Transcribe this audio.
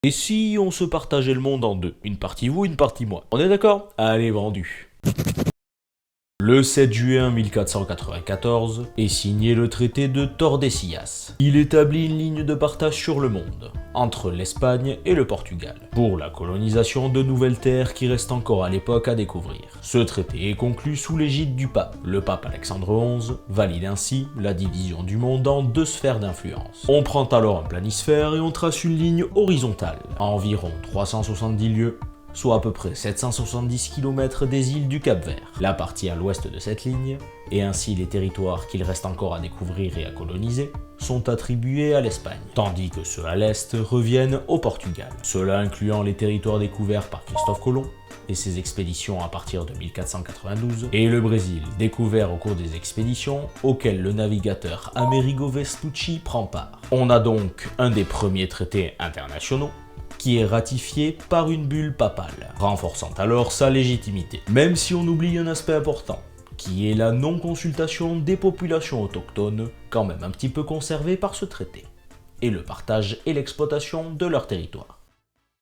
Et si on se partageait le monde en deux? Une partie vous, une partie moi. On est d'accord? Allez, vendu. Le 7 juin 1494 est signé le traité de Tordesillas. Il établit une ligne de partage sur le monde, entre l'Espagne et le Portugal, pour la colonisation de nouvelles terres qui restent encore à l'époque à découvrir. Ce traité est conclu sous l'égide du pape. Le pape Alexandre XI valide ainsi la division du monde en deux sphères d'influence. On prend alors un planisphère et on trace une ligne horizontale, à environ 370 lieues, soit à peu près 770 km des îles du Cap-Vert. La partie à l'ouest de cette ligne, et ainsi les territoires qu'il reste encore à découvrir et à coloniser, sont attribués à l'Espagne, tandis que ceux à l'est reviennent au Portugal. Cela incluant les territoires découverts par Christophe Colomb et ses expéditions à partir de 1492, et le Brésil, découvert au cours des expéditions auxquelles le navigateur Amerigo Vespucci prend part. On a donc un des premiers traités internationaux qui est ratifié par une bulle papale, renforçant alors sa légitimité. Même si on oublie un aspect important, qui est la non-consultation des populations autochtones, quand même un petit peu conservée par ce traité, et le partage et l'exploitation de leur territoire.